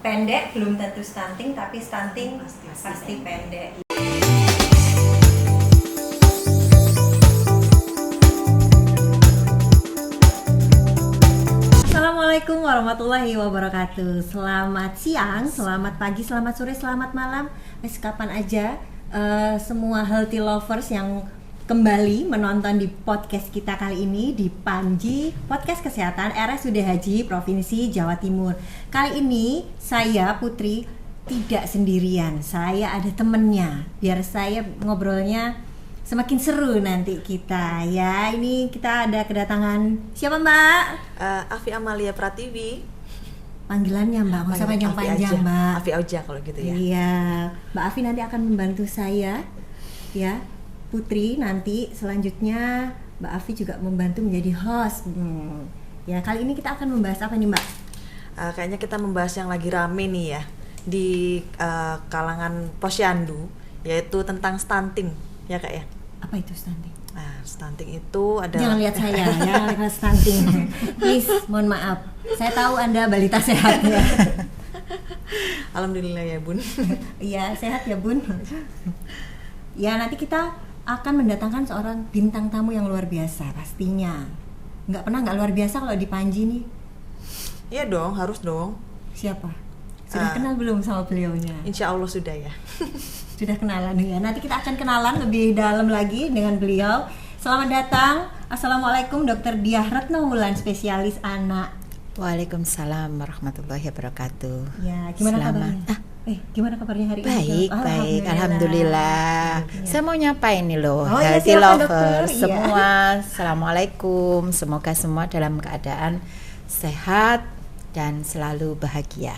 pendek belum tentu stunting, tapi stunting pasti pendek. Assalamualaikum warahmatullahi wabarakatuh. Selamat siang, selamat pagi, selamat sore, selamat malam, kapan aja semua healthy lovers yang kembali menonton di podcast kita kali ini di Panji Podcast Kesehatan RSUD Haji Provinsi Jawa Timur. Kali ini saya Putri tidak sendirian, saya ada temennya. Biar saya ngobrolnya semakin seru nanti kita ya. Ini kita ada kedatangan siapa Mbak? Afi Amalia Pratiwi. Panggilannya Mbak, nggak usah panjang-panjang Mbak. Afi aja kalau gitu ya. Iya, Mbak Afi nanti akan membantu saya ya. Putri nanti selanjutnya Mbak Afi juga membantu menjadi host. Ya kali ini kita akan membahas apa nih Mbak? Kayaknya kita membahas yang lagi rame nih ya di kalangan posyandu, yaitu tentang stunting ya Kak ya. Apa itu stunting? Nah, stunting itu adalah... Jangan lihat saya, jangan lihat stunting. Please, mohon maaf. Saya tahu Anda balita sehat ya. Alhamdulillah ya Bun. Iya sehat ya Bun. Ya nanti kita akan mendatangkan seorang bintang tamu yang luar biasa pastinya. Nggak luar biasa kalau di Panji nih. Iya dong, harus dong. Siapa? Sudah kenal belum sama beliaunya? Insya Allah sudah ya. Sudah kenalan ya. Nanti kita akan kenalan lebih dalam lagi dengan beliau. Selamat datang. Assalamualaikum Dr. Diah Retno Wulan, spesialis anak. Waalaikumsalam warahmatullahi wabarakatuh. Ya, gimana kabarnya? Gimana kabarnya hari ini? Baik, alhamdulillah. Ya. Saya mau nyapa ini loh, iya, healthy lovers dokter. semua. Assalamualaikum. Semoga semua dalam keadaan sehat dan selalu bahagia.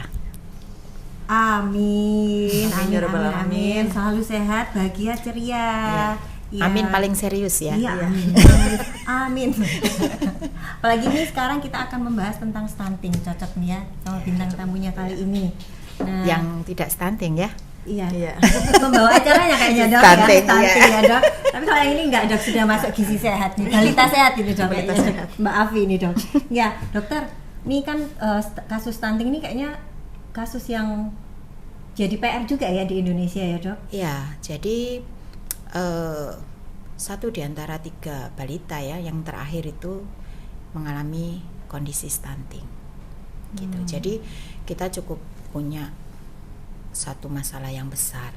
Amin. Amin, ya rabbal alamin. Selalu sehat, bahagia, ceria. Ya. Amin paling serius ya. Iya, amin. Apalagi ini sekarang kita akan membahas tentang stunting, cocok nih ya sama bintang tamunya kali ini. Nah, yang tidak stunting ya. Iya. Membawa acaranya kayaknya Dok. Stunting, Stunting ya Dok. Tapi kalau yang ini enggak Dok, sudah masuk gizi sehat nih. Balita sehat ini Dok. Balita kayaknya, sehat. Mbak Afi ini Dok. Ya, dokter, ini kan kasus stunting ini kayaknya kasus yang jadi PR juga ya di Indonesia ya Dok. Iya, jadi satu di antara 3 balita ya yang terakhir itu mengalami kondisi stunting gitu. Jadi kita cukup punya satu masalah yang besar.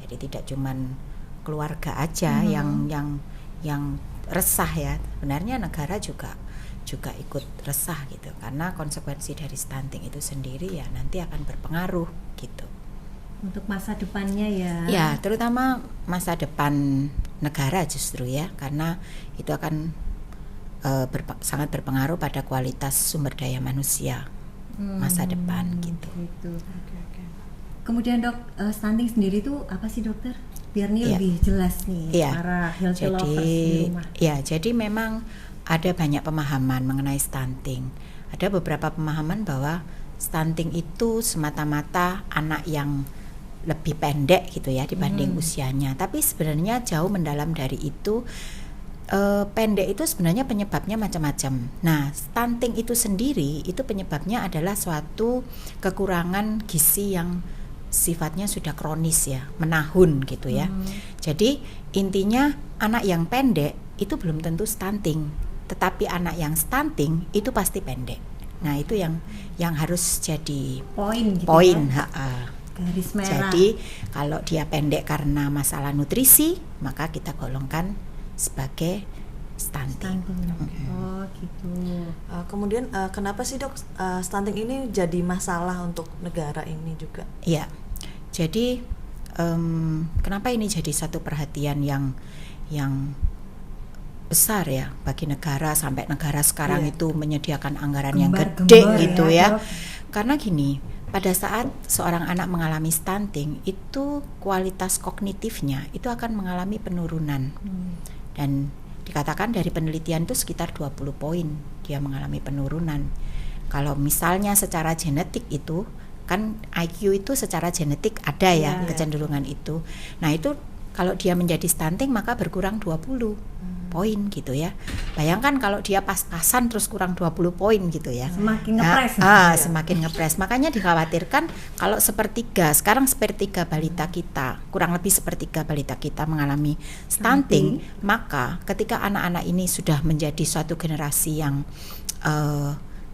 Jadi tidak cuman keluarga aja yang resah ya. Sebenarnya negara juga ikut resah gitu, karena konsekuensi dari stunting itu sendiri ya nanti akan berpengaruh gitu. Untuk masa depannya ya. Ya, terutama masa depan negara justru ya, karena itu akan sangat berpengaruh pada kualitas sumber daya manusia masa depan gitu. Okay. Kemudian Dok, stunting sendiri itu apa sih dokter? Biar nih lebih jelas nih para healthy lovers di rumah. Ya, jadi memang ada banyak pemahaman mengenai stunting. Ada beberapa pemahaman bahwa stunting itu semata-mata anak yang lebih pendek gitu ya dibanding usianya. Tapi sebenarnya jauh mendalam dari itu. Pendek itu sebenarnya penyebabnya macam-macam. Nah, stunting itu sendiri itu penyebabnya adalah suatu kekurangan gizi yang sifatnya sudah kronis ya, menahun gitu ya. Jadi intinya anak yang pendek itu belum tentu stunting, tetapi anak yang stunting itu pasti pendek. Nah, itu yang harus jadi poin ya? Garis merah. Jadi kalau dia pendek karena masalah nutrisi, maka kita golongkan sebagai stunting. Oh gitu. Kemudian kenapa sih Dok stunting ini jadi masalah untuk negara ini juga? Iya. Jadi kenapa ini jadi satu perhatian yang besar ya bagi negara, sampai negara sekarang itu menyediakan anggaran yang gede gitu ya. Karena gini, pada saat seorang anak mengalami stunting itu kualitas kognitifnya itu akan mengalami penurunan. Dan dikatakan dari penelitian itu sekitar 20 poin dia mengalami penurunan. Kalau misalnya secara genetik itu kan IQ itu secara genetik ada ya kecenderungan itu. Nah, itu kalau dia menjadi stunting maka berkurang 20. poin gitu ya. Bayangkan kalau dia pas-pasan terus kurang 20 poin gitu ya. Semakin ngepres. Semakin ngepres. Makanya dikhawatirkan kalau sekarang sepertiga balita kita, kurang lebih sepertiga balita kita mengalami stunting, maka ketika anak-anak ini sudah menjadi suatu generasi yang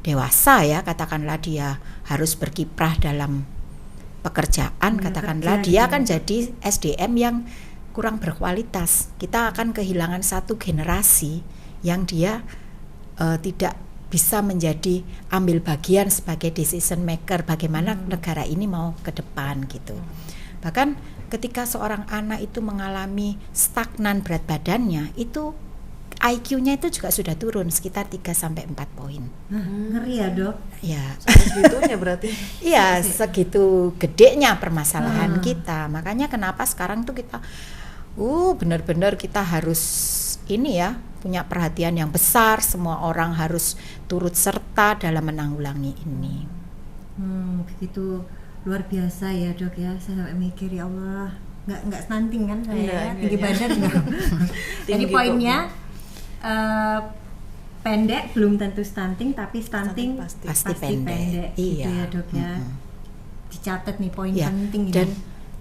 dewasa ya, katakanlah dia harus berkiprah dalam pekerjaan, katakanlah dia akan jadi SDM yang kurang berkualitas. Kita akan kehilangan satu generasi yang dia tidak bisa menjadi ambil bagian sebagai decision maker bagaimana negara ini mau ke depan gitu. Bahkan ketika seorang anak itu mengalami stagnan berat badannya, itu IQ-nya itu juga sudah turun sekitar 3-4 poin. Ngeri ya, Dok? Ya. Segitunya berarti. Iya, segitu gedenya permasalahan kita. Makanya kenapa sekarang tuh kita benar-benar kita harus ini ya, punya perhatian yang besar, semua orang harus turut serta dalam menanggulangi ini. Begitu luar biasa ya, Dok ya. Saya sampai mikir, ya Allah, nggak stunting kan saya, tinggi badan enggak. Jadi poinnya pendek belum tentu stunting, tapi stunting pasti pendek. Iya. Gitu ya, Dok ya. Dicatat nih poin penting ini. Dan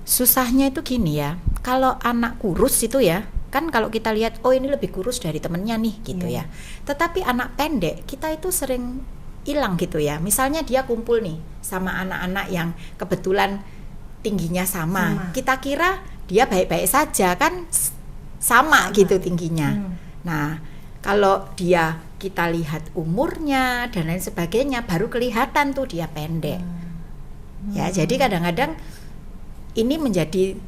susahnya itu gini ya, kalau anak kurus itu ya, kan kalau kita lihat ini lebih kurus dari temennya nih gitu ya. Tetapi anak pendek kita itu sering hilang gitu ya. Misalnya dia kumpul nih sama anak-anak yang kebetulan tingginya sama. Kita kira dia baik-baik saja kan, sama gitu tingginya. Nah, kalau kita lihat umurnya dan lain sebagainya, baru kelihatan tuh dia pendek. Ya, jadi kadang-kadang ini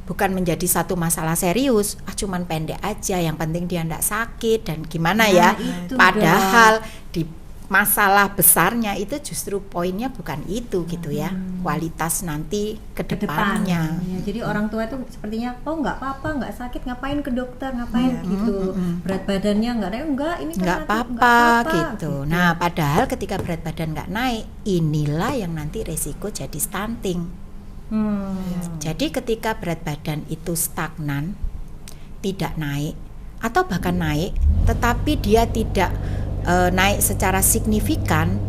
bukan menjadi satu masalah serius, cuman pendek aja, yang penting dia enggak sakit dan gimana ya. Padahal di masalah besarnya itu justru poinnya bukan itu gitu ya, kualitas nanti ke depannya. Ya, jadi orang tua itu sepertinya nggak apa-apa, nggak sakit, ngapain ke dokter, ngapain gitu. Berat badannya enggak ini kan nggak apa-apa gitu. Nah, padahal ketika berat badan nggak naik, inilah yang nanti resiko jadi stunting. Jadi ketika berat badan itu stagnan, tidak naik atau bahkan naik, tetapi dia tidak naik secara signifikan,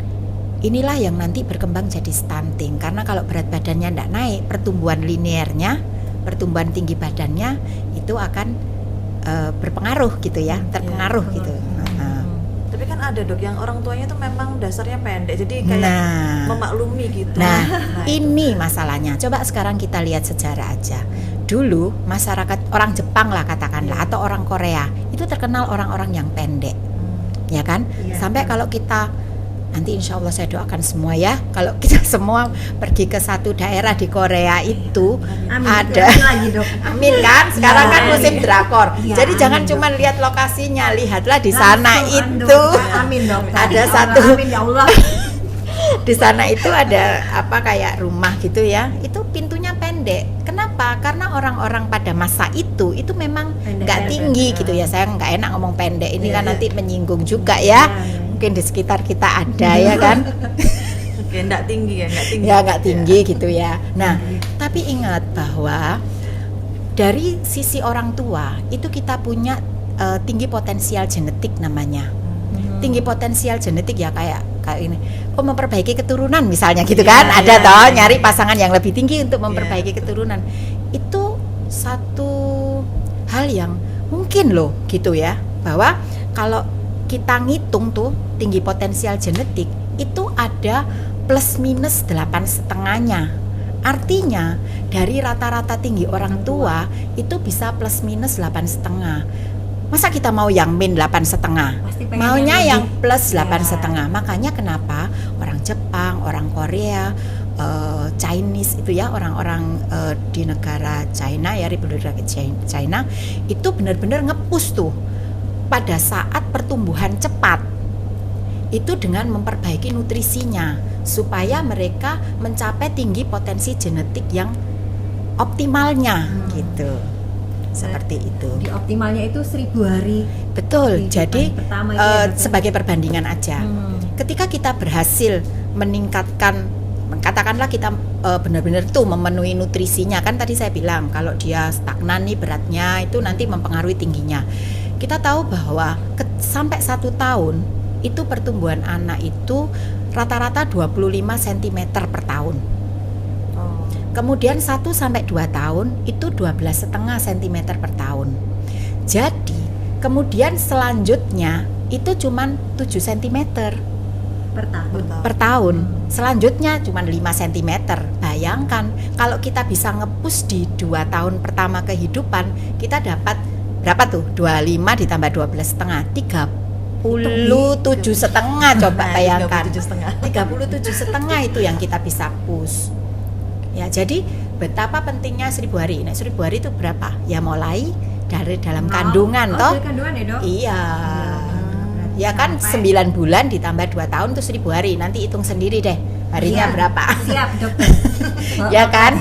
inilah yang nanti berkembang jadi stunting. Karena kalau berat badannya tidak naik, pertumbuhan linearnya, pertumbuhan tinggi badannya itu akan berpengaruh gitu ya, terpengaruh gitu. Tapi kan ada, Dok, yang orang tuanya tuh memang dasarnya pendek, jadi kayak memaklumi gitu. Nah, ini masalahnya. Coba sekarang kita lihat sejarah aja. Dulu masyarakat orang Jepang lah katakanlah, atau orang Korea itu terkenal orang-orang yang pendek, ya kan? Sampai kalau kita nanti insya Allah saya doakan semua ya, kalau kita semua pergi ke satu daerah di Korea itu ada lagi, Dok. Amin kan, sekarang kan musim drakor, jadi jangan cuma lihat lokasinya, lihatlah di sana itu amin, Dok. Ada satu amin, ya Allah. Di sana itu ada kayak rumah gitu ya, itu pintunya pendek. Kenapa? Karena orang-orang pada masa itu memang nggak tinggi gitu ya. Saya nggak enak ngomong pendek ini kan nanti menyinggung juga ya. Mungkin di sekitar kita ada ya kan. Oke, nggak tinggi ya, nggak tinggi gitu ya. Nah, tapi ingat bahwa dari sisi orang tua itu kita punya tinggi potensial genetik namanya. Tinggi potensial genetik ya kayak ini, memperbaiki keturunan misalnya gitu kan, ada toh nyari pasangan yang lebih tinggi untuk memperbaiki keturunan. Itu satu hal yang mungkin loh gitu ya, bahwa kalau kita ngitung tuh tinggi potensial genetik itu ada plus minus 8,5-nya. Artinya dari rata-rata tinggi orang tua itu bisa plus minus 8,5. Masa kita mau yang min 8,5? Maunya yang plus 8,5. Makanya kenapa orang Jepang, orang Korea, Chinese itu ya, orang-orang di negara China ya, Republik China itu benar-benar nge-push tuh pada saat pertumbuhan cepat itu dengan memperbaiki nutrisinya supaya mereka mencapai tinggi potensi genetik yang optimalnya gitu. Seperti itu. Di optimalnya itu 1000 hari. Betul. Jadi sebagai perbandingan aja. Ketika kita berhasil meningkatkan, katakanlah kita benar-benar tuh memenuhi nutrisinya, kan tadi saya bilang kalau dia stagnan nih beratnya itu nanti mempengaruhi tingginya. kita tahu bahwa sampai 1 tahun itu pertumbuhan anak itu rata-rata 25 cm per tahun. Kemudian 1 sampai 2 tahun itu 12,5 cm per tahun. Jadi kemudian selanjutnya itu cuman 7 cm per tahun. Selanjutnya cuman 5 cm. Bayangkan kalau kita bisa nge-push di 2 tahun pertama kehidupan, kita dapat berapa tuh? 25 ditambah 12,5, 37,5. Coba bayangkan. 37,5 itu yang kita bisa push. Ya, jadi betapa pentingnya 1000 hari. Nah, 1000 hari itu berapa? Ya mulai dari dalam kandungan toh. Dari kandungan ya, Dok? Iya. Ya kan 9 bulan ditambah 2 tahun itu 1000 hari. Nanti hitung sendiri deh harinya berapa. Siap, Dokter. Ya kan?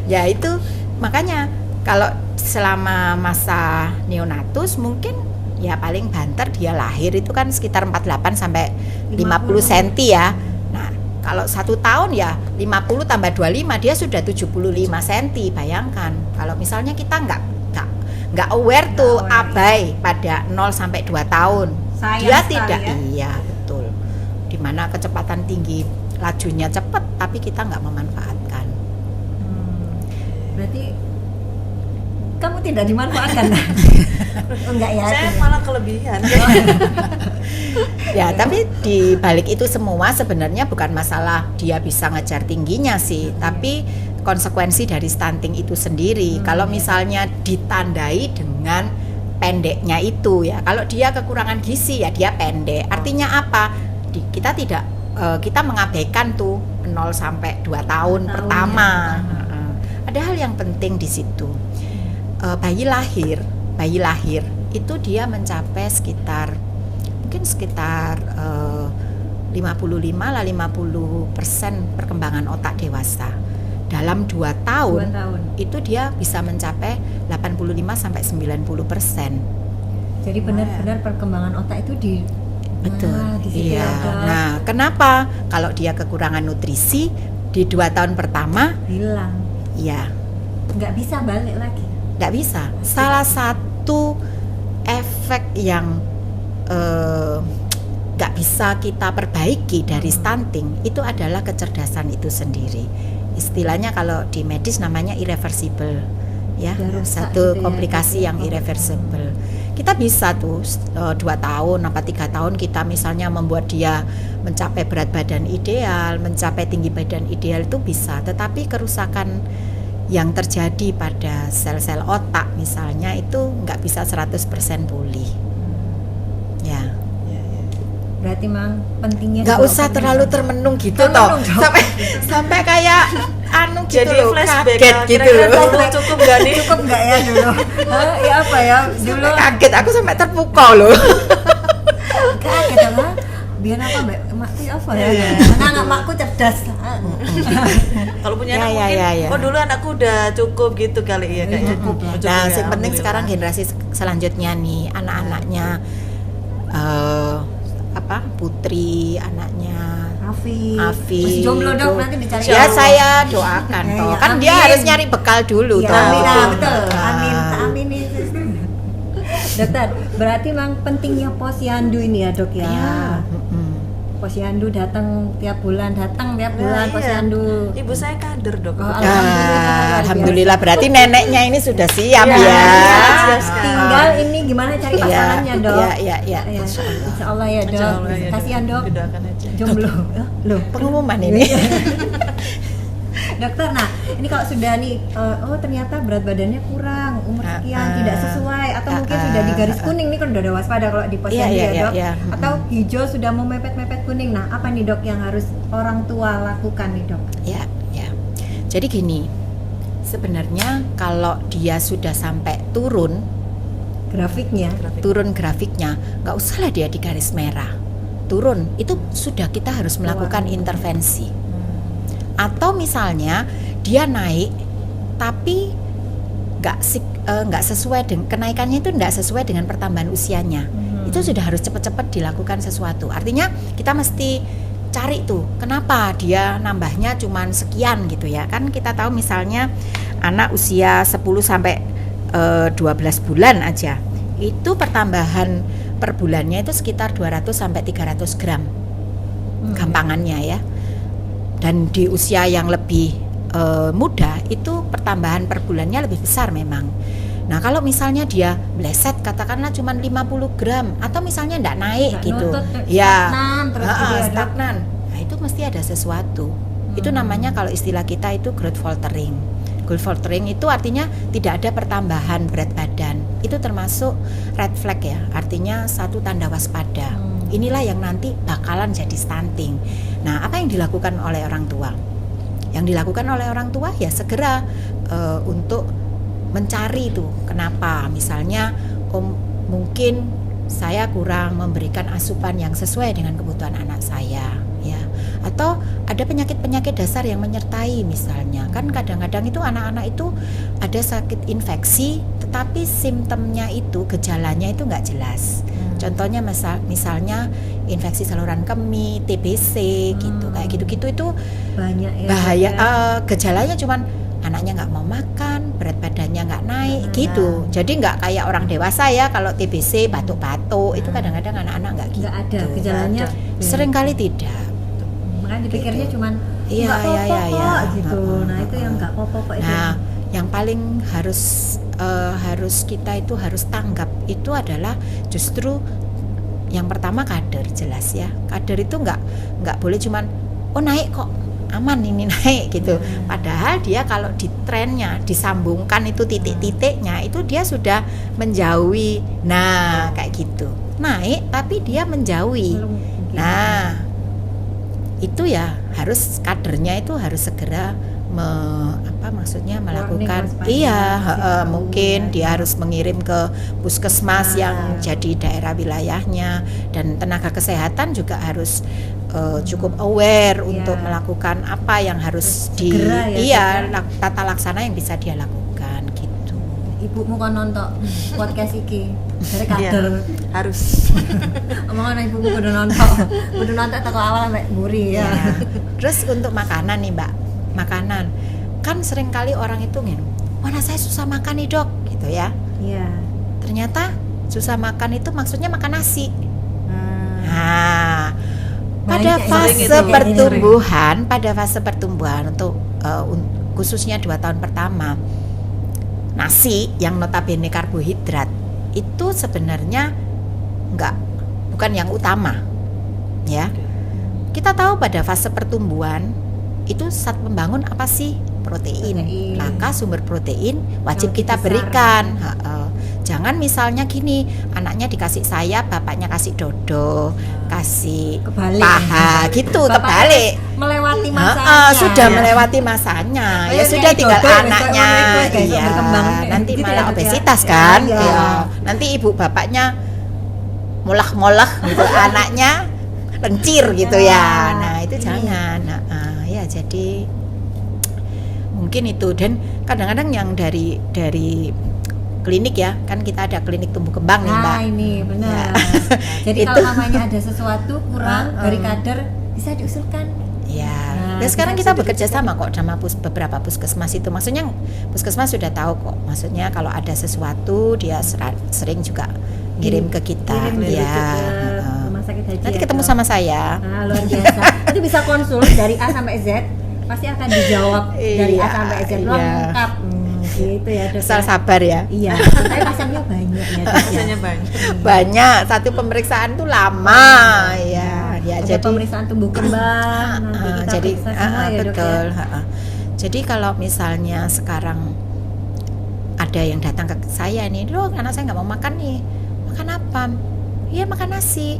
Ya itu makanya kalau selama masa neonatus mungkin ya paling banter dia lahir itu kan sekitar 48 sampai 50 cm ya. Nah, kalau 1 tahun ya 50 tambah 25 dia sudah 75 cm. Bayangkan kalau misalnya kita nggak aware tuh abai pada 0 sampai 2 tahun. Dia tidak ya? Iya, betul. Dimana kecepatan tinggi, lajunya cepat tapi kita nggak memanfaatkan. Berarti kamu tidak dimanfaatkan. Enggak ya? Saya malah kelebihan. Ya, tapi di balik itu semua sebenarnya bukan masalah dia bisa ngejar tingginya sih, tapi konsekuensi dari stunting itu sendiri. Kalau misalnya ditandai dengan pendeknya itu ya, kalau dia kekurangan gizi ya dia pendek. Artinya apa? Kita mengabaikan tuh 0 sampai 2 tahun pertama. Ada hal yang penting di situ. Bayi lahir itu dia mencapai sekitar 55 lah 50% perkembangan otak dewasa. Dalam 2 tahun itu dia bisa mencapai 85 sampai 90%. Jadi benar-benar perkembangan otak itu betul. Iya. Nah, kenapa kalau dia kekurangan nutrisi di 2 tahun pertama hilang? Iya. Nggak bisa balik lagi. Nggak bisa. Salah satu efek yang nggak bisa kita perbaiki dari stunting itu adalah kecerdasan itu sendiri. Istilahnya kalau di medis namanya irreversible, ya, satu komplikasi yang irreversible. Kita bisa tuh 2 tahun apa 3 tahun kita misalnya membuat dia mencapai berat badan ideal, mencapai tinggi badan ideal itu bisa, tetapi kerusakan yang terjadi pada sel-sel otak misalnya itu nggak bisa 100% pulih. Ya. Berarti memang pentingnya nggak usah terlalu termenung gitu toh. Sampai kayak gitu jadi loh, flashback kaget gitu loh. Cukup nggak nih? Cukup nggak ya dulu? Ya apa ya dulu? Kaget, aku sampai terpukau loh. Kaget apa? Biar apa mbak? Makku apa ya? Karena makku cerdas. Kalau punya anak mungkin, oh dulu anakku udah cukup gitu kali ya kayaknya. Nah, yang penting sekarang generasi selanjutnya nih anak-anaknya Putri, anaknya Afi. Masih jomblo dok, nanti dicari. Ya saya doakan toh. Kan dia harus nyari bekal dulu toh. Amin, betul. Amin nih. Dokter, berarti memang pentingnya posyandu ini ya dok ya. Posyandu datang tiap bulan posyandu. Ibu saya kader dok. Alhamdulillah berarti neneknya ini sudah siap ya. Tinggal ini gimana cari pasangannya dok. Ya. Insya Allah ya dok. Kasihan dok. Jomblo. Loh, pengumuman ini. Dokter, nah ini kalau sudah nih, ternyata berat badannya kurang, umur sekian tidak sesuai, atau mungkin sudah di garis kuning nih kan udah ada waspada kalau di posyandu ya dok, atau hijau sudah mau mepet-mepet kuning. Nah apa nih dok yang harus orang tua lakukan nih dok? Ya. Jadi gini, sebenarnya kalau dia sudah sampai turun grafiknya, nggak usahlah dia di garis merah. Turun itu sudah kita harus melakukan intervensi. Atau misalnya dia naik tapi nggak sesuai dengan kenaikannya itu nggak sesuai dengan pertambahan usianya, itu sudah harus cepat-cepat dilakukan sesuatu. Artinya kita mesti cari tuh kenapa dia nambahnya cuman sekian gitu ya. Kan kita tahu misalnya anak usia 10 sampai 12 bulan aja itu pertambahan per bulannya itu sekitar 200 sampai 300 gram. Gampangannya ya. Dan di usia yang lebih muda itu pertambahan per bulannya lebih besar memang. Nah kalau misalnya dia meleset katakanlah cuma 50 gram atau misalnya enggak naik Nggak gitu nutut, ya stagnan, terus gitu ya, Dok. stagnan. Nah itu mesti ada sesuatu. Itu namanya kalau istilah kita itu growth faltering. Growth faltering itu artinya tidak ada pertambahan berat badan. Itu termasuk red flag ya, artinya satu tanda waspada. Inilah yang nanti bakalan jadi stunting. Nah apa yang dilakukan oleh orang tua? Yang dilakukan oleh orang tua ya segera untuk mencari itu kenapa, misalnya mungkin saya kurang memberikan asupan yang sesuai dengan kebutuhan anak saya ya, atau ada penyakit-penyakit dasar yang menyertai, misalnya kan kadang-kadang itu anak-anak itu ada sakit infeksi tetapi simptomnya itu gejalanya itu nggak jelas. Contohnya misalnya infeksi saluran kemih, TBC gitu, kayak gitu-gitu itu banyak ya, bahaya. Gejalanya cuman anaknya nggak mau makan, berat badannya nggak naik gitu. Jadi nggak kayak orang dewasa ya, kalau TBC batuk-batuk itu kadang-kadang anak-anak nggak gitu. nggak ada gejalanya. Seringkali tidak. Makanya dipikirnya cuman Iya, nggak iya, apa-apa iya, kok iya. gitu. Nah itu yang nggak apa-apa itu. Nah, yang paling harus kita itu harus tanggap itu adalah justru yang pertama kader, jelas ya. Kader itu nggak boleh cuman naik kok, aman ini naik gitu. Padahal dia kalau di trennya disambungkan itu titik-titiknya itu dia sudah menjauhi. Nah kayak gitu, naik tapi dia menjauhi. Nah itu ya harus kadernya itu harus segera melakukan mungkin dia harus mengirim ke puskesmas yang jadi daerah wilayahnya, dan tenaga kesehatan juga harus cukup aware untuk melakukan apa yang harus tata laksana yang bisa dia lakukan gitu. Ibumu kan nonton podcast iki dari kader harus omongan ibumu kudu nonton toko awal sampai buri ya. Terus untuk makanan nih Mbak, makanan kan sering kali orang itu mana saya susah makan nih dok gitu ya. Iya. Ternyata susah makan itu maksudnya makan nasi. Nah, pada fase pertumbuhan untuk khususnya 2 tahun pertama, nasi yang notabene karbohidrat itu sebenarnya bukan yang utama ya. Kita tahu pada fase pertumbuhan itu zat pembangun apa sih? Protein. Maka sumber protein wajib kita berikan. Jangan misalnya gini, anaknya dikasih sayap, bapaknya kasih dodo, kasih paha gitu, kebalik. Melewati masanya. Sudah melewati masanya. Ya sudah tinggal anaknya. Iya. Nanti malah obesitas kan. Ya. Nanti ibu bapaknya molah-molah gitu, anaknya lencir gitu ya. Nah, itu jangan. Ya jadi mungkin itu. Dan kadang-kadang yang dari klinik ya, kan kita ada klinik tumbuh kembang nih Mbak. Nah ini benar. Jadi kalau mamanya ada sesuatu kurang dari kader bisa diusulkan. Ya. Dan sekarang kita bekerja sama kok sama beberapa puskesmas itu. Maksudnya puskesmas sudah tahu kok. Maksudnya kalau ada sesuatu dia sering juga kirim ke kita. Rumah sakit haji. Nanti ketemu sama saya. Nah, luar biasa. Nanti bisa konsul dari A sampai Z. Pasti akan dijawab dari A sampai Z lengkap. Gitu ya dok. Asal sabar ya. Iya. Tapi pasarnya banyak ya. Pasarnya banyak. Satu pemeriksaan tuh lama ya. Ada jadi pemeriksaan tumbuh kembang. Nanti kita jadi periksa semua ya dok betul. ya. Jadi kalau misalnya sekarang ada yang datang ke saya nih, dok anak saya nggak mau makan nih. Makan apa? Iya makan nasi.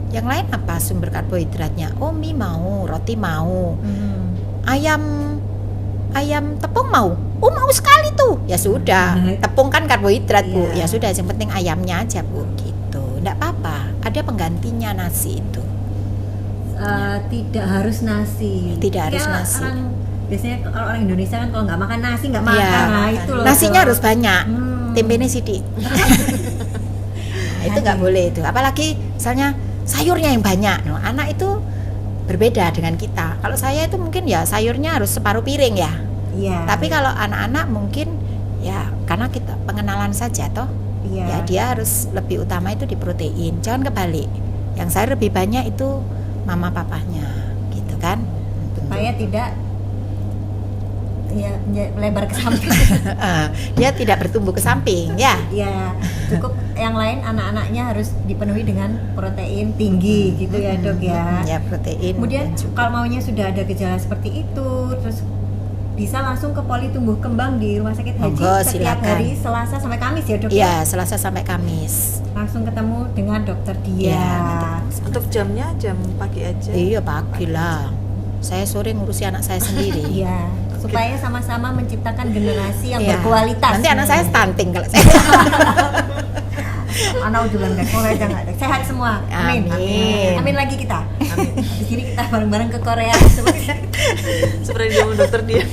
Yang lain apa sumber karbohidratnya? Oh mie mau, roti mau, ayam tepung mau. Oh mau sekali tuh. Ya sudah, tepung kan karbohidrat Bu. Ya sudah, yang penting ayamnya aja Bu. Gitu. Nggak apa-apa. Ada penggantinya nasi itu. Tidak harus nasi. Tidak harus nasi. Biasanya kalau orang Indonesia kan kalau nggak makan nasi nggak makan. Nah itu loh. Nasinya harus banyak. Tempenya sidik. Itu nggak boleh itu. Apalagi misalnya sayurnya yang banyak. No, anak itu berbeda dengan kita. Kalau saya itu mungkin ya sayurnya harus separuh piring ya. Iya. Tapi kalau anak-anak mungkin ya karena kita pengenalan saja toh. Iya. Ya, dia harus lebih utama itu di protein. Jangan kebalik. Yang sayur lebih banyak itu mama papahnya, gitu kan? Supaya tidak ya melebar ke samping. Dia tidak bertumbuh ke samping, ya. Ya, cukup yang lain anak-anaknya harus dipenuhi dengan protein tinggi gitu ya, Dok ya. Ya, protein. Kemudian dan juga- kalau maunya sudah ada gejala seperti itu, terus bisa langsung ke poli tumbuh kembang di Rumah Sakit Haji Monggo, setiap silakan. hari Selasa sampai Kamis ya, Dok. Iya, Selasa sampai Kamis. Langsung ketemu dengan dokter dia. Iya, nanti. Untuk jamnya jam pagi aja. Iya, pagi lah. Saya sore ngurusi anak saya sendiri. Iya, supaya sama-sama menciptakan generasi yang Iya. berkualitas. Nanti anak saya stunting kalau saya. Anak ujulan deh, mulai jangan sehat semua. Amin. Amin. Amin lagi kita. Amin. Di sini kita bareng-bareng ke Korea. Seperti dia dokter dia.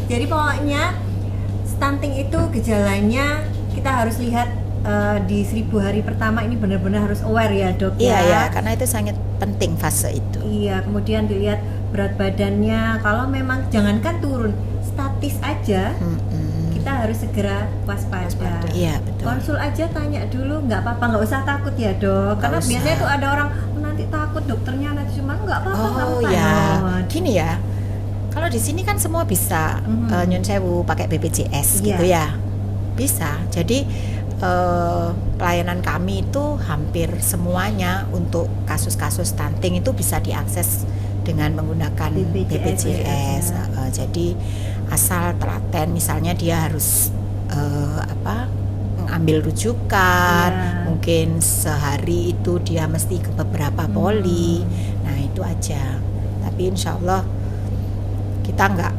Jadi pokoknya stunting itu gejalanya kita harus lihat di 1000 hari pertama ini benar-benar harus aware ya, Dok Iya, ya. ya, karena itu sangat penting fase itu. Iya, kemudian dilihat berat badannya. Kalau memang jangankan turun, statis aja, kita harus segera waspada. Iya, betul. Konsul aja, tanya dulu, nggak apa-apa, nggak usah takut ya, Dok. Karena usah. biasanya tuh ada orang nanti takut dokternya nanti cuma nggak apa-apa. nggak Oh apa-apa." ya, Oh, gini ya. Kalau di sini kan semua bisa nyun sewu pakai BPJS gitu Iya. ya, bisa. Jadi pelayanan kami itu hampir semuanya untuk kasus-kasus stunting itu bisa diakses dengan menggunakan BPJS. Jadi asal telaten, misalnya dia harus mengambil rujukan, Iya. mungkin sehari itu dia mesti ke beberapa poli. Nah itu aja. Tapi insya Allah kita nggak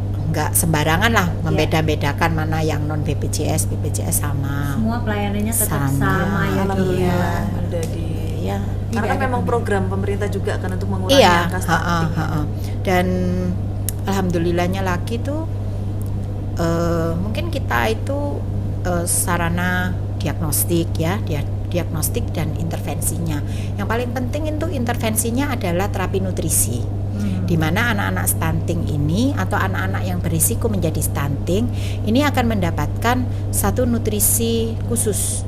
sembarangan lah membeda-bedakan mana yang non BPJS, BPJS sama. Semua pelayanannya tetap Sama. sama ya, Dok ya. Alhamdulillah ada di. Ya. Karena kan Tidak ada memang program pemerintah juga kan untuk mengurangi Iya, angka stunting. Dan alhamdulillahnya lagi tuh mungkin kita itu sarana diagnostik ya, diagnostik dan intervensinya. Yang paling penting itu intervensinya adalah terapi nutrisi. Di mana anak-anak stunting ini atau anak-anak yang berisiko menjadi stunting ini akan mendapatkan satu nutrisi khusus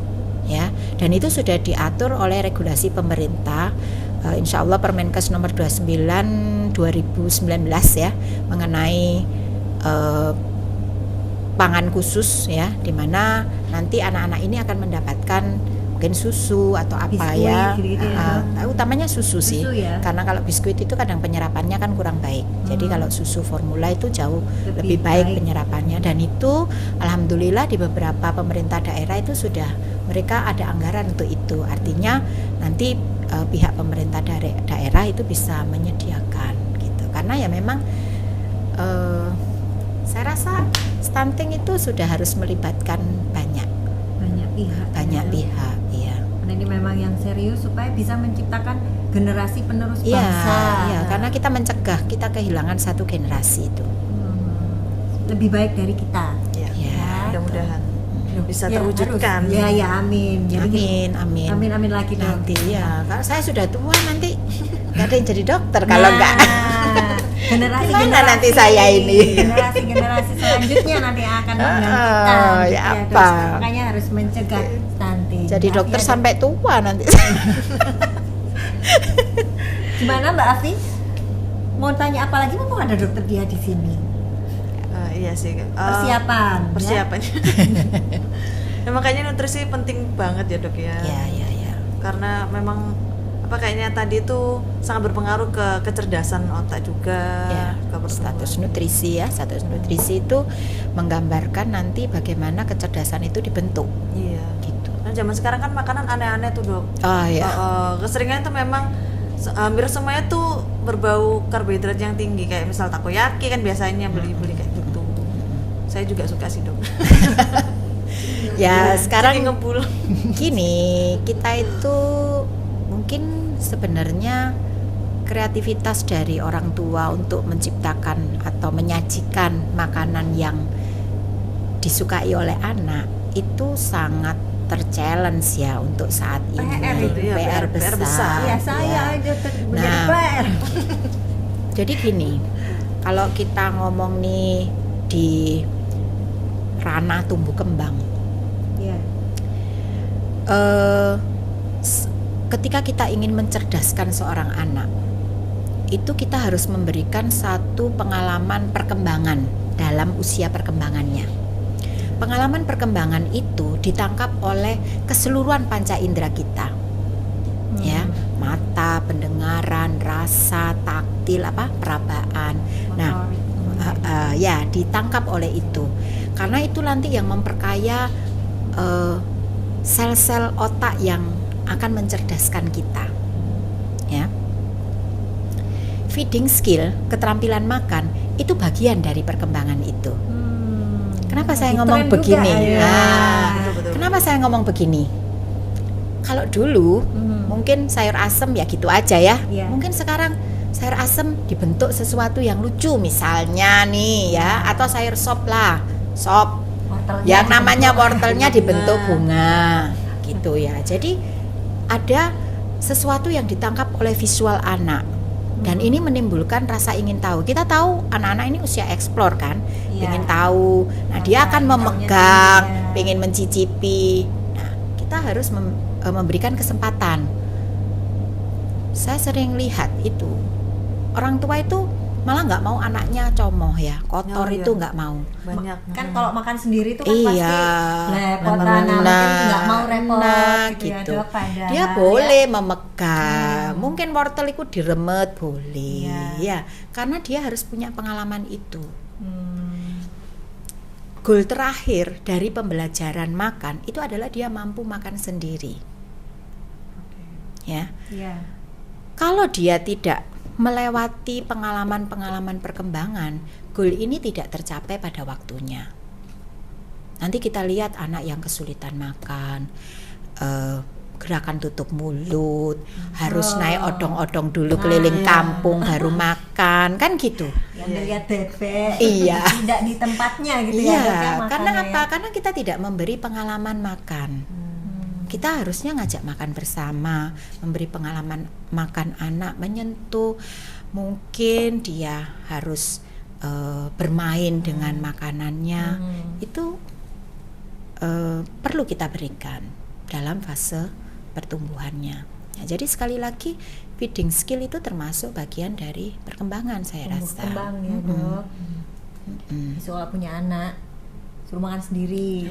ya, dan itu sudah diatur oleh regulasi pemerintah, insya Allah Permenkes nomor 29 2019 ya, mengenai pangan khusus ya, di mana nanti anak-anak ini akan mendapatkan mungkin susu atau apa Biskuit, ya, gitu-gitu ya. utamanya susu sih, Susu ya. karena kalau biskuit itu kadang penyerapannya kan kurang baik. Jadi kalau susu formula itu jauh lebih baik penyerapannya, dan itu alhamdulillah di beberapa pemerintah daerah itu sudah mereka ada anggaran untuk itu. Artinya nanti pihak pemerintah daerah itu bisa menyediakan gitu. Karena ya memang saya rasa stunting itu sudah harus melibatkan banyak pihak. pihak, iya. Karena ini memang yang serius supaya bisa menciptakan generasi penerus Iya, bangsa. iya, karena kita mencegah kita kehilangan satu generasi itu. Lebih baik dari kita. Ya, Ya, mudah-mudahan bisa Ya, terwujudkan. harus. Ya, amin. Jadi Amin. amin lagi, Dok. Nanti ya, kalau saya sudah tua nanti nggak ada yang jadi dokter kalau nggak. generasi Gimana nanti saya ini? generasi selanjutnya nanti yang akan menggantikan ya gitu ya, Dok. apa? Makanya harus mencegah stunting. Jadi Maaf dokter ya, Dok. sampai tua nanti. Gimana Mbak Afi? Mau tanya apa lagi? Mumpung ada dokter dia di sini. Iya sih. Persiapan. ya? Persiapannya. Ya, makanya nutrisi penting banget ya, Dok ya. Ya. Karena memang kayaknya tadi itu sangat berpengaruh ke kecerdasan otak juga, Ya, ke pertumbuhan. status nutrisi ya, status nutrisi itu menggambarkan nanti bagaimana kecerdasan itu dibentuk. Iya. Gitu. Nah, zaman sekarang kan makanan aneh-aneh tuh, Dok. Oh ya. Keseringan tuh memang hampir semuanya tuh berbau karbohidrat yang tinggi, kayak misal takoyaki kan biasanya beli-beli kayak gitu. Saya juga suka sih, Dok. Ya, sekarang jadi ngebul. gini, kita itu mungkin sebenarnya kreativitas dari orang tua untuk menciptakan atau menyajikan makanan yang disukai oleh anak itu sangat terchallenge ya untuk saat ini. PR itu ya, PR PR besar. besar. Ya, saya ya. aja menjadi Nah. PR. Jadi gini, kalau kita ngomong nih di ranah tumbuh kembang, Iya. ketika kita ingin mencerdaskan seorang anak, itu kita harus memberikan satu pengalaman perkembangan dalam usia perkembangannya. Pengalaman perkembangan itu ditangkap oleh keseluruhan panca indera kita, ya, mata, pendengaran, rasa, taktil, perabaan. Nah, ya ditangkap oleh itu, karena itu nanti yang memperkaya sel-sel otak yang akan mencerdaskan kita, ya. Feeding skill, keterampilan makan itu bagian dari perkembangan itu. Kenapa saya ngomong begini? Kenapa saya ngomong begini? Kalau dulu mungkin sayur asem ya gitu aja ya. Mungkin sekarang sayur asem dibentuk sesuatu yang lucu, misalnya nih ya, atau sayur sop lah, sop yang namanya wortelnya dibentuk bunga gitu ya. Jadi ada sesuatu yang ditangkap oleh visual anak. Dan ini menimbulkan rasa ingin tahu. Kita tahu anak-anak ini usia eksplor kan, ingin tahu. Nah, dia akan memegang, pengen mencicipi. Nah, kita harus memberikan kesempatan. Saya sering lihat itu, orang tua itu malah nggak mau anaknya comoh ya, kotor itu nggak mau. Banyak kan kalau makan sendiri itu kan pasti lepotan, nggak mau repot gitu ya, Dok, dia boleh memegang, mungkin wortel itu diremet boleh ya, karena dia harus punya pengalaman itu. Goal terakhir dari pembelajaran makan itu adalah dia mampu makan sendiri. Ya. Kalau dia tidak melewati pengalaman-pengalaman perkembangan, goal ini tidak tercapai pada waktunya. Nanti kita lihat anak yang kesulitan makan, gerakan tutup mulut, harus naik odong-odong dulu keliling kampung baru makan, kan gitu. Yang melihat bebek, tidak di tempatnya gitu ya. Karena apa? Karena kita tidak memberi pengalaman makan. Kita harusnya ngajak makan bersama, memberi pengalaman makan anak, menyentuh. Mungkin dia harus bermain dengan makanannya. Itu perlu kita berikan dalam fase pertumbuhannya. Nah, jadi sekali lagi feeding skill itu termasuk bagian dari perkembangan, saya rasa. Berkembang ya, Dok. Soal punya anak, suruh makan sendiri.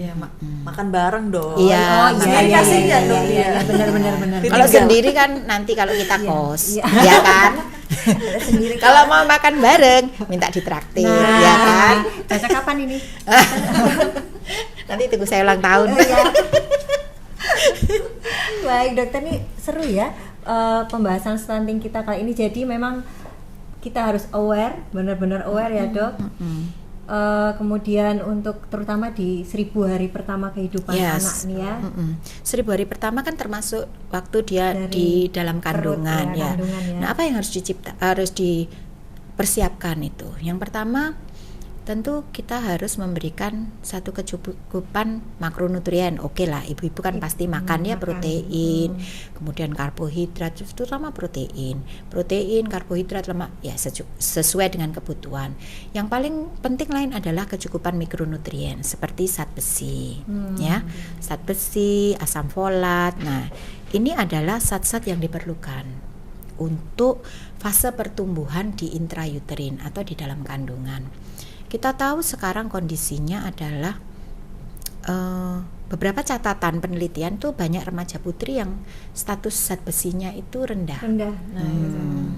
Makan bareng dong. Iya, kasihan dong. Benar. Kalau sendiri kan nanti kalau kita kos, ya kan. Kalau mau makan bareng minta ditraktir, ya kan. Cocok kapan ini? Nanti tunggu saya ulang tahun. Baik, dokter, nih seru ya pembahasan stunting kita kali ini. Jadi memang kita harus aware, benar-benar aware ya, Dok. Kemudian untuk terutama di 1000 hari pertama kehidupan anak nih ya. 1000 hari pertama kan termasuk waktu dia di dalam kandungan ya. Nah, apa yang harus dipersiapkan itu? Yang pertama tentu kita harus memberikan satu kecukupan makronutrien. Oke lah, ibu-ibu kan pasti makan ya protein, kemudian karbohidrat, terutama protein, karbohidrat, lemak ya sesuai dengan kebutuhan. Yang paling penting lain adalah kecukupan mikronutrien seperti zat besi, ya, zat besi, asam folat. Nah, ini adalah zat-zat yang diperlukan untuk fase pertumbuhan di intrauterin atau di dalam kandungan. Kita tahu sekarang kondisinya adalah beberapa catatan penelitian tuh banyak remaja putri yang status zat besinya itu rendah.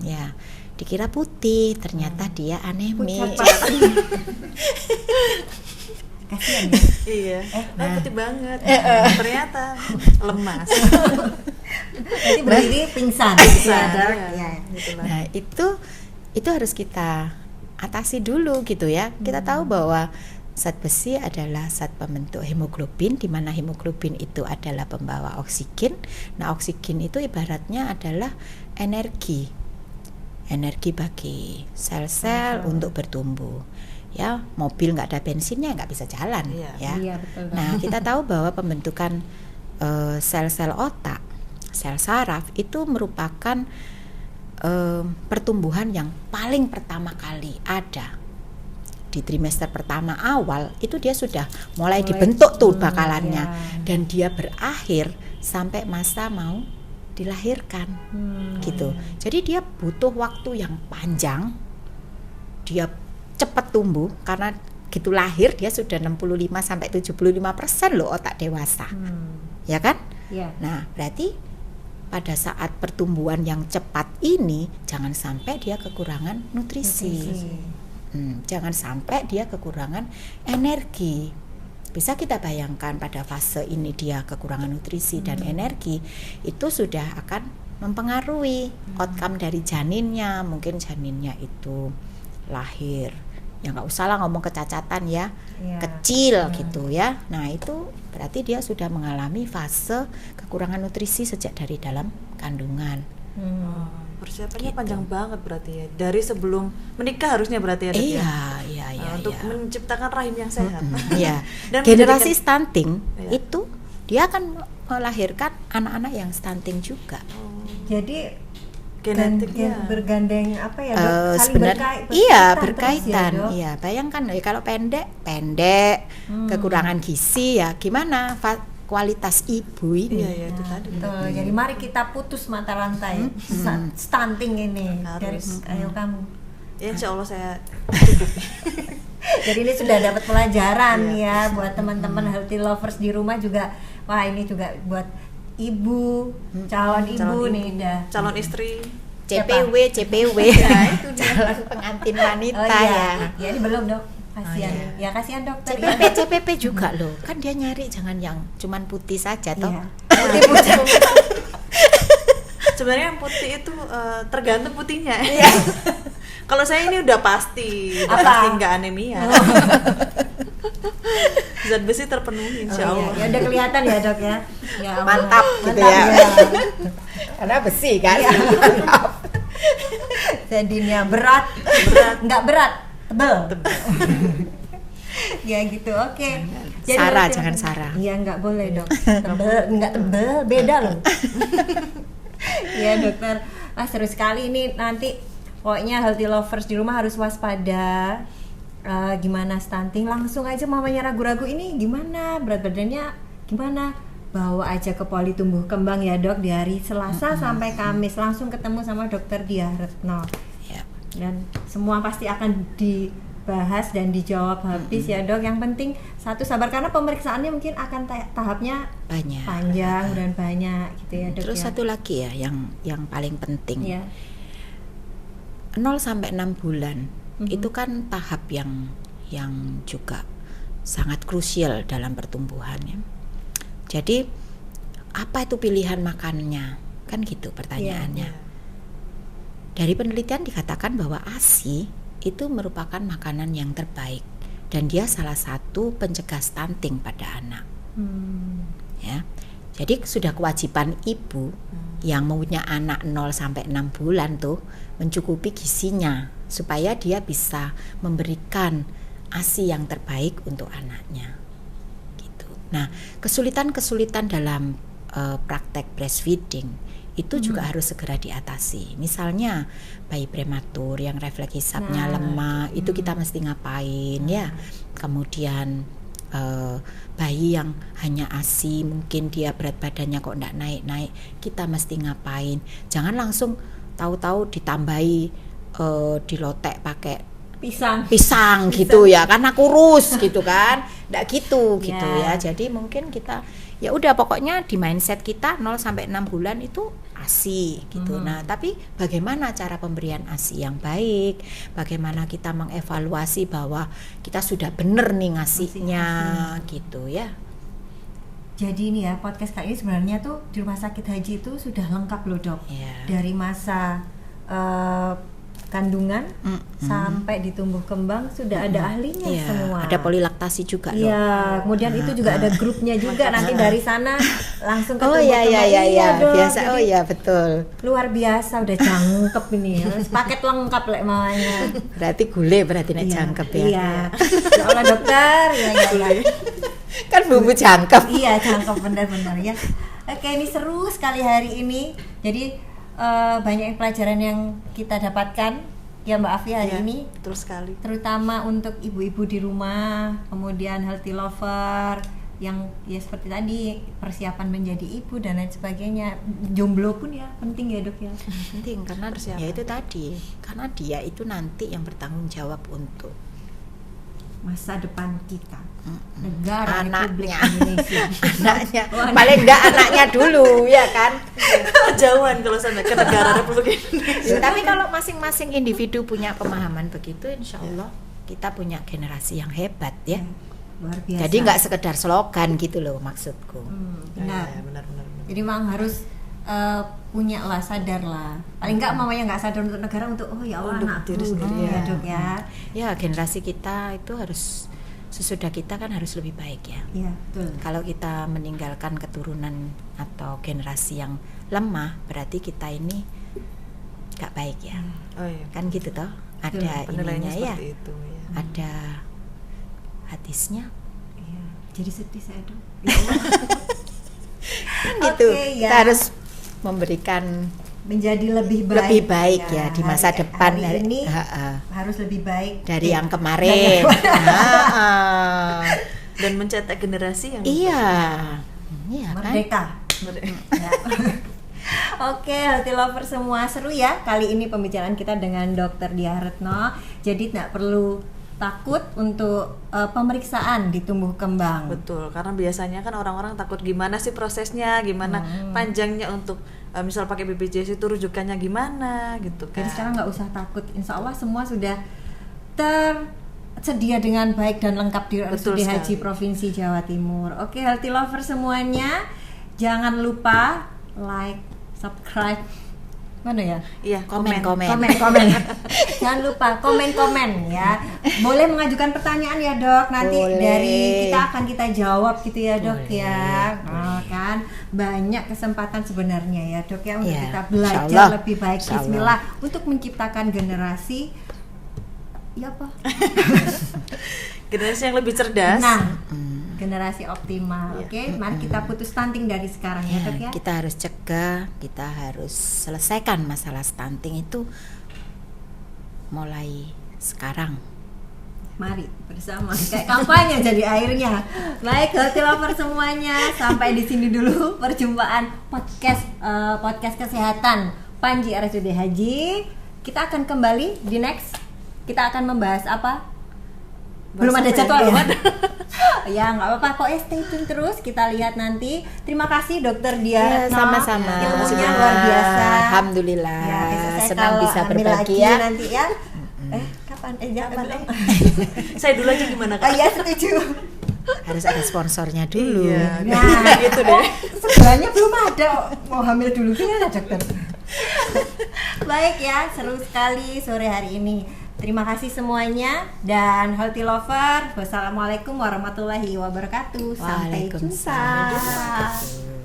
Ya, dikira putih, ternyata dia anemik. Kasihan ya. Iya. Putih banget. Ternyata lemas. Nanti berdiri pingsan. Nah, itu harus kita atasi dulu gitu ya. Kita tahu bahwa zat besi adalah zat pembentuk hemoglobin, di mana hemoglobin itu adalah pembawa oksigen. Nah, oksigen itu ibaratnya adalah energi bagi sel-sel untuk bertumbuh. Ya, mobil nggak ada bensinnya nggak bisa jalan. Iya, betul. Nah, kita tahu bahwa pembentukan sel-sel otak, sel saraf itu merupakan pertumbuhan yang paling pertama kali ada di trimester pertama awal itu dia sudah mulai dibentuk tuh bakalannya, dan dia berakhir sampai masa mau dilahirkan gitu. Jadi dia butuh waktu yang panjang, dia cepat tumbuh karena gitu lahir dia sudah 65-75% loh otak dewasa, ya kan? Nah berarti pada saat pertumbuhan yang cepat ini jangan sampai dia kekurangan nutrisi. Jangan sampai dia kekurangan energi. Bisa kita bayangkan pada fase ini dia kekurangan nutrisi dan energi, itu sudah akan mempengaruhi outcome dari janinnya. Mungkin janinnya itu lahir, ya nggak usah lah ngomong kecacatan ya, kecil gitu ya. Nah itu berarti dia sudah mengalami fase kekurangan nutrisi sejak dari dalam kandungan. Persiapannya Gitu. panjang banget berarti ya, dari sebelum menikah harusnya berarti ya, Dok, Iya. untuk menciptakan rahim yang sehat. Iya. Dan Generasi menjadikan- stunting Iya. itu dia akan melahirkan anak-anak yang stunting juga. Jadi genetiknya bergandeng apa ya, Dok? Saling Sebenarnya berkaitan iya terus berkaitan. ya, Dok? Iya, bayangkan kalau pendek, kekurangan gizi ya gimana kualitas ibu ini. Iya itu tadi. Betul. Jadi mari kita putus mata rantai stunting ini dari Harus. ayo kamu. Ya, insya Allah saya Jadi ini sudah dapat pelajaran ya buat teman-teman healthy lovers di rumah juga. Wah, ini juga buat ibu, calon ibu nih dah. calon istri. CPW Ya, itu dia. calon pengantin wanita Oh iya. ya. Ya ini belum, Dok. Kasihan. Oh, iya. Ya kasihan dokter. CPP juga loh, kan dia nyari jangan yang cuman putih saja toh. Iya. Putih. Sebenarnya yang putih itu tergantung putihnya. Iya. Kalau saya ini udah pasti nggak anemia. Zat besi terpenuhi insya Allah. Ya udah kelihatan ya, Dok ya. Ya Allah. Mantap gitu Mantap, ya. Karena besi kan. Jadinya berat, nggak berat, tebel. Ya gitu, oke. Jadi Sarah, nanti- jangan Sarah. Iya nggak boleh dok. Tebel, nggak tebel, beda loh. Ya dokter, seru sekali ini nanti. Pokoknya healthy lovers di rumah harus waspada. Gimana stunting, langsung aja mamanya ragu-ragu ini gimana, berat badannya gimana, bawa aja ke Poli Tumbuh Kembang ya dok, di hari Selasa sampai Kamis langsung ketemu sama dokter Diah Retno. Ya. Dan semua pasti akan dibahas dan dijawab habis ya dok. Yang penting satu sabar karena pemeriksaannya mungkin akan tahapnya Banyak. panjang dan banyak gitu ya dok. Terus ya. satu lagi ya yang paling penting. Ya. 0 sampai 6 bulan itu kan tahap yang juga sangat krusial dalam pertumbuhannya. Jadi apa itu pilihan makannya? Kan gitu pertanyaannya. Dari penelitian dikatakan bahwa ASI itu merupakan makanan yang terbaik dan dia salah satu pencegah stunting pada anak. Ya. Jadi sudah kewajiban ibu yang punya anak 0 sampai 6 bulan tuh mencukupi gizinya supaya dia bisa memberikan ASI yang terbaik untuk anaknya. Gitu. Nah, kesulitan-kesulitan dalam praktek breastfeeding itu juga harus segera diatasi. Misalnya bayi prematur yang refleks hisapnya lemah, itu kita mesti ngapain ya? Kemudian bayi yang hanya ASI, mungkin dia berat badannya kok enggak naik-naik, kita mesti ngapain? Jangan langsung tahu-tahu ditambahi dilotek pakai pisang gitu ya, karena kurus gitu kan, enggak gitu ya. Jadi mungkin kita ya udah pokoknya di mindset kita 0 sampai 6 bulan itu ASI gitu. Nah, tapi bagaimana cara pemberian ASI yang baik? Bagaimana kita mengevaluasi bahwa kita sudah bener nih ngasihnya gitu ya. Jadi ini ya podcast kali ini sebenarnya tuh di rumah sakit haji itu sudah lengkap loh dok. Dari masa kandungan sampai di tumbuh kembang sudah ada ahlinya semua. Ada polilaktasi juga loh. Iya, kemudian itu juga ada grupnya juga nanti dari sana langsung ke tumbuh iya dok. biasa. Jadi Oh iya betul. luar biasa udah cangkep ini. Paket lengkap lek mamanya. Berarti gule berarti nek jangkep ya. Iya. Ya Allah dokter, ya. Kan bumbu jangkep. Iya, jangkep benar-benar ya. Oke, ini seru sekali hari ini. Jadi banyak pelajaran yang kita dapatkan ya Mbak Afi hari Iya, ini, betul sekali. terutama untuk ibu-ibu di rumah, kemudian healthy lover yang ya seperti tadi persiapan menjadi ibu dan lain sebagainya, jomblo pun ya penting ya Dok ya. Penting karena Persiapan. ya itu tadi, karena dia itu nanti yang bertanggung jawab untuk Masa depan kita, negara Republik anaknya. Indonesia. Anaknya, Oh, anak. paling enggak anaknya dulu ya kan. Kejauhan kalau sampai ke negara Republik Indonesia. Tapi kalau masing-masing individu punya pemahaman begitu, insya Allah kita punya generasi yang hebat ya. Luar biasa. Jadi nggak sekedar slogan gitu loh maksudku. Benar. Ya, benar. Jadi memang harus punya lah, sadar lah. Paling enggak mamanya nggak sadar untuk negara, untuk oh ya Allah Untuk anakku diri sendiri, gitu ya ya. Dok ya. Ya generasi kita itu harus, sesudah kita kan harus lebih baik ya. Iya betul. Kalau kita meninggalkan keturunan atau generasi yang lemah, berarti kita ini nggak baik ya. Oh iya. Kan gitu toh. Ada Penilaiannya ininya ya. seperti itu ya. Ada hadisnya. Iya. Jadi sedih saya Dok. Kan gitu. Oke, Kita ya. harus memberikan Menjadi lebih baik. lebih baik ya di masa depan hari ini Ha-ha. harus lebih baik dari yang kemarin. Ha-ha. Dan mencetak generasi yang Iya. Iya kan? merdeka. Ya. Oke, healthy lover semua, seru ya kali ini pembicaraan kita dengan Dr. Diah Retno. Jadi tidak perlu takut untuk pemeriksaan di tumbuh kembang. Betul, karena biasanya kan orang-orang takut gimana sih prosesnya, gimana panjangnya untuk misal pakai BPJS itu rujukannya gimana gitu kan. Jadi sekarang nggak usah takut, insya Allah semua sudah tersedia dengan baik dan lengkap di Betul RSUD Haji sekali. Provinsi Jawa Timur. Oke, healthy lover semuanya, jangan lupa like, subscribe, mana ya? Iya, Komen. Komen. Jangan lupa komen ya. Boleh mengajukan pertanyaan ya Dok. Nanti Boleh. dari kita jawab gitu ya Dok Boleh. ya. Nah, kan banyak kesempatan sebenarnya ya Dok ya untuk Ya, kita insya belajar Allah. lebih baik. Insya Allah. Bismillah untuk menciptakan generasi ya apa? Generasi yang lebih cerdas. Nah, generasi optimal. Iya. Oke, mari kita putus stunting dari sekarang ya Dok ya. Kita harus cegah, kita harus selesaikan masalah stunting itu mulai sekarang. Mari bersama kayak kampanye jadi akhirnya. Baik, healthy lover semuanya, sampai di sini dulu perjumpaan podcast kesehatan Panji RSUD Haji. Kita akan kembali di next. Kita akan membahas apa? Belum ada jadwal ya? Ya nggak apa-apa, pokoknya stay tune terus, kita lihat nanti. Terima kasih Dokter Diah Ya, Retno. sama-sama. Ilmunya luar biasa. Alhamdulillah. Ya, besok saya Senang kalau bisa hamil berbagi lagi ya. nanti ya. Kapan? Jangan dong. Saya dulu aja gimana Oh Kak? iya, setuju. Harus ada sponsornya dulu. Iya. Nah, Gitu deh. Sebenarnya belum ada, mau hamil dulu gimana Dokter? Baik ya, seru sekali sore hari ini. Terima kasih semuanya dan healthy lover. Wassalamualaikum warahmatullahi wabarakatuh. Sampai jumpa. Waalaikumsalam.